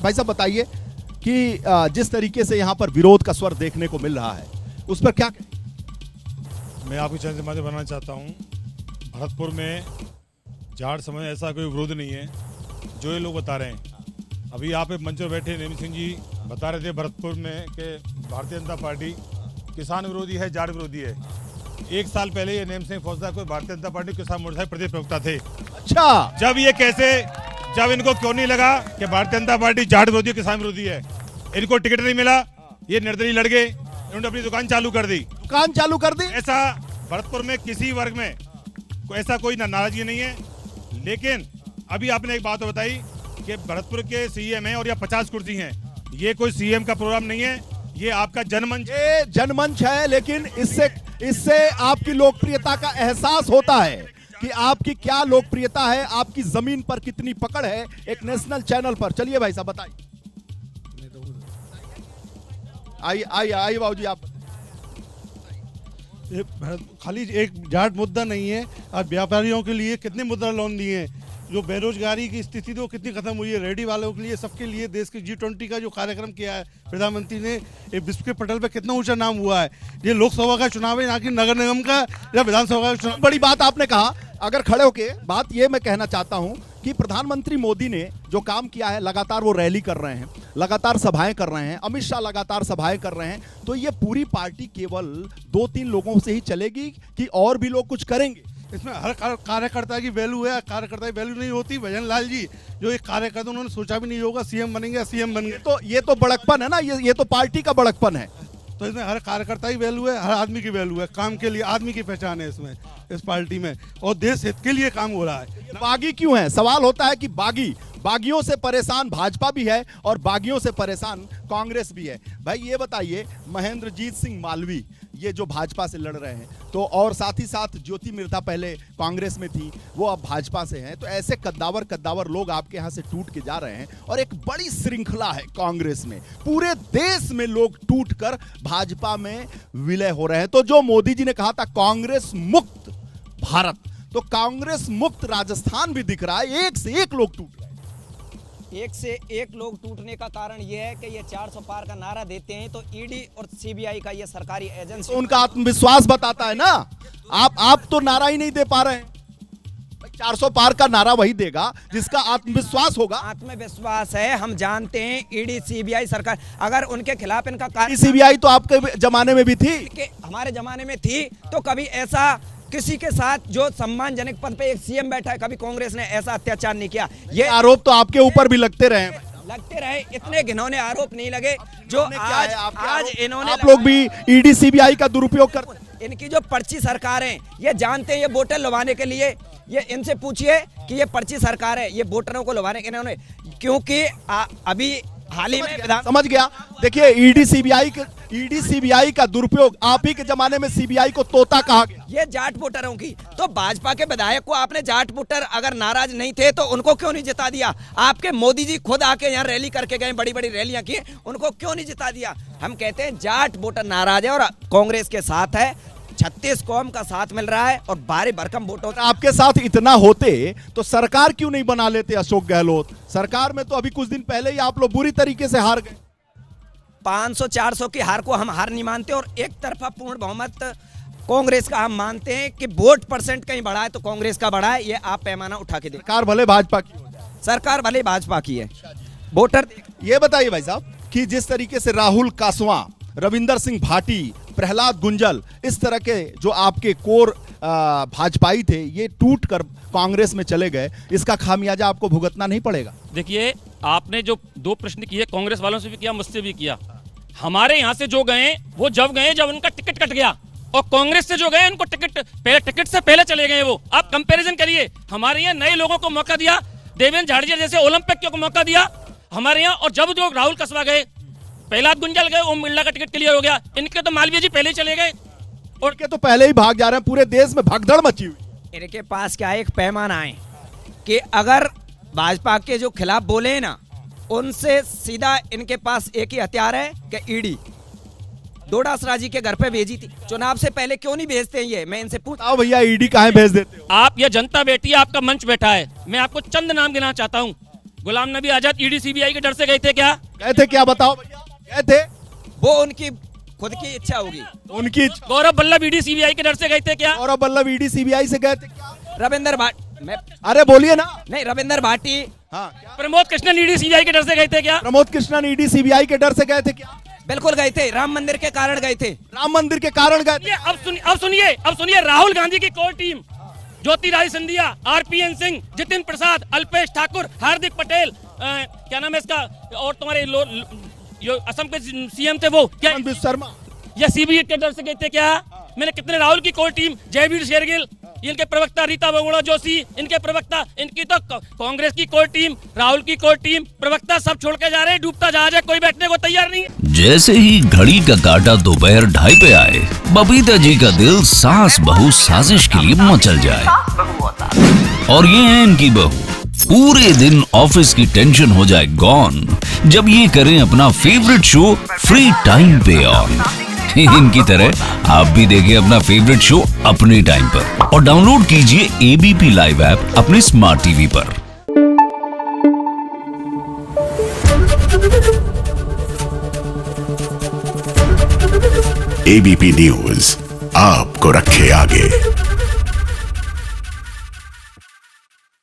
भाई साहब बताइए कि जिस तरीके से यहाँ पर विरोध का स्वर देखने को मिल रहा है उस पर क्या कहें? मैं आपके चैनल से माध्यम बनाना चाहता हूँ, भरतपुर में जाट समाज ऐसा कोई विरोध नहीं है जो ये लोग बता रहे हैं। अभी यहाँ पे मंच पर बैठे नेम सिंह जी बता रहे थे भरतपुर में कि भारतीय जनता पार्टी किसान विरोधी है, जाट विरोधी है। 1 साल पहले ये नेम सिंह फौजदार कोई भारतीय जनता पार्टी किसान मोर्चा के प्रदेश प्रवक्ता थे। अच्छा, जब इनको क्यों नहीं लगा कि भारतीय जनता पार्टी जाट विरोधी किसान विरोधी है, इनको टिकट नहीं मिला, ये निर्दलीय लड़ गए, इन्होंने अपनी दुकान चालू कर दी। ऐसा भरतपुर में किसी वर्ग में ऐसा कोई नाराजगी नहीं है। लेकिन अभी आपने एक बात बताई कि भरतपुर के सीएम हैं और यहाँ 50 कुर्सी हैं। ये कोई सीएम का प्रोग्राम नहीं है, ये आपका जनमंच, ये जनमंच है। लेकिन इससे आपकी लोकप्रियता का एहसास होता है कि आपकी क्या लोकप्रियता है, आपकी जमीन पर कितनी पकड़ है एक नेशनल चैनल पर। चलिए भाई साहब बताइए। आइए बाबूजी आप। ये खाली एक जाट मुद्दा नहीं है, और व्यापारियों के लिए कितने मुद्रा लोन दिए हैं, जो बेरोजगारी की स्थिति तो कितनी खत्म हुई है, रेडी वालों के लिए, सबके लिए देश के G20 का जो कार्यक्रम किया है प्रधानमंत्री ने, ये विश्व के पटल पे कितना ऊंचा नाम हुआ है। ये लोकसभा का चुनाव है, ना कि नगर निगम का या विधानसभा का चुनाव। बड़ी बात आपने कहा। अगर खड़े होके बात ये मैं कहना चाहता हूं कि प्रधानमंत्री मोदी ने जो काम किया है, लगातार वो रैली कर रहे हैं, लगातार सभाएं कर रहे हैं, अमित शाह लगातार सभाएं कर रहे हैं, तो ये पूरी पार्टी केवल 2-3 लोगों से ही चलेगी कि और भी लोग कुछ करेंगे? इसमें हर कार्यकर्ता की वैल्यू है, कार्यकर्ता की वैल्यू नहीं होती। भजन लाल जी जो एक कार्यकर्ता, उन्होंने सोचा भी नहीं होगा सीएम बनेंगे, सीएम बन गए। तो ये तो बड़कपन है ना, ये तो पार्टी का बड़कपन है। तो इसमें हर कार्यकर्ता की वैल्यू है, हर आदमी की वैल्यू है, काम के लिए आदमी की पहचान है इसमें, इस पार्टी में, और देश हित के लिए काम हो रहा है। बागी क्यों है? सवाल होता है कि बागियों से परेशान भाजपा भी है और बागियों से परेशान कांग्रेस भी है। भाई ये बताइए, महेंद्रजीत सिंह मालवी ये जो भाजपा से लड़ रहे हैं, तो और साथ ही साथ ज्योति मिर्धा पहले कांग्रेस में थी, वो अब भाजपा से हैं, तो ऐसे कद्दावर लोग आपके यहां से टूट के जा रहे हैं और एक बड़ी श्रृंखला है कांग्रेस में, पूरे देश में लोग टूटकर भाजपा में विलय हो रहे हैं। तो जो मोदी जी ने कहा था कांग्रेस मुक्त भारत, तो कांग्रेस मुक्त राजस्थान भी दिख रहा है, एक से एक लोग टूट रहे हैं। एक से एक लोग टूटने का कारण यह है कि ये 400 पार का नारा देते हैं, तो ईडी और सीबीआई का ये सरकारी एजेंसी, तो उनका आत्मविश्वास बताता है ना। आप तो नारा ही नहीं दे पा रहे हैं। 400 पार का नारा वही देगा जिसका आत्मविश्वास होगा। आत्मविश्वास है, हम जानते हैं ईडी सीबीआई सरकार, अगर उनके खिलाफ इनका सीबीआई तो आपके जमाने में भी थी, हमारे जमाने में थी, तो कभी ऐसा किसी के साथ जो सम्मानजनक पद पे एक सीएम बैठा है, कभी कांग्रेस ने ऐसा अत्याचार नहीं किया। ये आरोप तो आपके ऊपर भी लगते रहे, इतने घिनौने आरोप नहीं लगे जो आज इन्होंने। आप लोग भी ईडी सीबीआई का दुरुपयोग करते। इनकी जो पर्ची सरकार है, ये जानते हैं, ये वोटर लुभाने के लिए, ये इनसे पूछिए कि ये पर्ची सरकार है, ये वोटरों को लुभाने के इन्होंने, क्योंकि अभी हाल ही में समझ गया। देखिए ईडी सीबीआई का दुरुपयोग, आप ही के जमाने में सीबीआई को तोता कहा गया। ये जाट वोटरों की, तो भाजपा के विधायक को आपने जाट वोटर अगर नाराज नहीं थे तो उनको क्यों नहीं जिता दिया? आपके मोदी जी खुद आके यहाँ रैली करके गए, बड़ी बड़ी रैलियां की, उनको क्यों नहीं जिता दिया? हम कहते हैं जाट वोटर नाराज है और कांग्रेस के साथ है, 36 कौम का साथ मिल रहा है और भारी भरकम वोटों। आपके साथ इतना होते तो सरकार क्यों नहीं बना लेते अशोक गहलोत? सरकार में तो अभी कुछ दिन पहले ही आप लोग बुरी तरीके से हार गए। 500-400 की हार को हम हार नहीं मानते, और एक तरफा पूर्ण बहुमत कांग्रेस का हम मानते हैं कि वोट परसेंट कहीं बढ़ा है तो कांग्रेस का बढ़ा है। ये आप पैमाना उठा के दें। सरकार भले भाजपा की हो जाए, सरकार भले भाजपा की है, वोटर। ये बताइए भाई साहब कि जिस तरीके से राहुल कासवां, रविंदर सिंह भाटी, प्रहलाद गुंजल, इस तरह के जो आपके कोर भाजपाई थे, ये टूट कर कांग्रेस में चले गए, इसका खामियाजा आपको भुगतना नहीं पड़ेगा? देखिए, आपने जो 2 प्रश्न किए, कांग्रेस वालों से भी किया, मुझसे भी किया। हमारे यहाँ से जो गए वो जब गए जब उनका टिकट कट गया, और कांग्रेस से जो गए उनको टिकट से पहले चले गए। वो आप कंपैरिजन करिए, हमारे यहाँ नए लोगों को मौका दिया, देवेंद्र झाड़िया जैसे ओलंपिक को मौका दिया हमारे यहाँ, और जब जो राहुल कसवा गए, प्रहलाद गुंजल गए, ओम बिरला का टिकट क्लियर हो गया, इनके तो मालवीय जी पहले ही चले गए, और के तो पहले ही भाग जा रहे हैं। पूरे देश में भगदड़ मची हुई। इनके पास क्या एक पैमाना है कि अगर भाजपा के जो खिलाफ बोले ना, उनसे सीधा इनके पास एक ही हथियार है कि ईडी डोडासरा जी के घर पे भेजी थी। चुनाव से पहले क्यों नहीं भेजते हैं ये? मैं इनसे पूछता हूं, भैया ईडी कहाँ भेज देते हो आप? ये जनता बैठी है, आपका मंच बैठा है, मैं आपको चंद नाम गिनाना चाहता हूँ। गुलाम नबी आजाद ईडी सीबीआई के डर से गए थे क्या? गए थे क्या, बताओ भैया, गए थे? वो उनकी खुद की इच्छा होगी। उनकी गौरव वल्लभ ईडी सीबीआई के डर से गए थे क्या? गौरव वल्लभ ईडी सीबीआई से गए थे क्या? रविंद्र भाटी, मैं अरे बोलिए ना। नहीं, रविंद्र भाटी, हाँ, प्रमोद कृष्णन ईडी सीबीआई के डर से गए थे क्या? प्रमोद कृष्णन ईडी सीबीआई के डर से गए थे क्या? बिल्कुल गए थे, राम मंदिर के कारण गए थे। राम मंदिर के कारण गए थे। ये अब सुनिए राहुल गांधी की core team, Jyotiraditya Scindia, RPN Singh, Jitin Prasad, Alpesh Thakor, Hardik Patel, क्या नाम है इसका, और तुम्हारे असम के सीएम थे वो क्या, हेमंत बिस्वा शर्मा, ये सीबीआई के डर से गए थे क्या? मैंने कितने, राहुल की कोर टीम, जयवीर शेरगिल, इनके प्रवक्ता रीता बहुगुणा जोशी, इनके प्रवक्ता, इनकी तो कांग्रेस की कोर टीम, राहुल की कोर टीम, प्रवक्ता सब छोड़ के जा रहे हैं, डूबता जहाज है, कोई बैठने को तैयार नहीं है। जैसे ही घड़ी का काटा दोपहर 2:30 पे आए, बबीता जी का दिल सास बहू साजिश के लिए मचल जाए। और ये है इनकी बहू, पूरे दिन ऑफिस की टेंशन हो जाए गॉन जब ये करें अपना फेवरेट शो फ्री टाइम पे ऑन। इनकी तरह आप भी देखिए अपना फेवरेट शो अपने टाइम पर और डाउनलोड कीजिए एबीपी लाइव ऐप अपने स्मार्ट टीवी पर। एबीपी न्यूज आपको रखे आगे।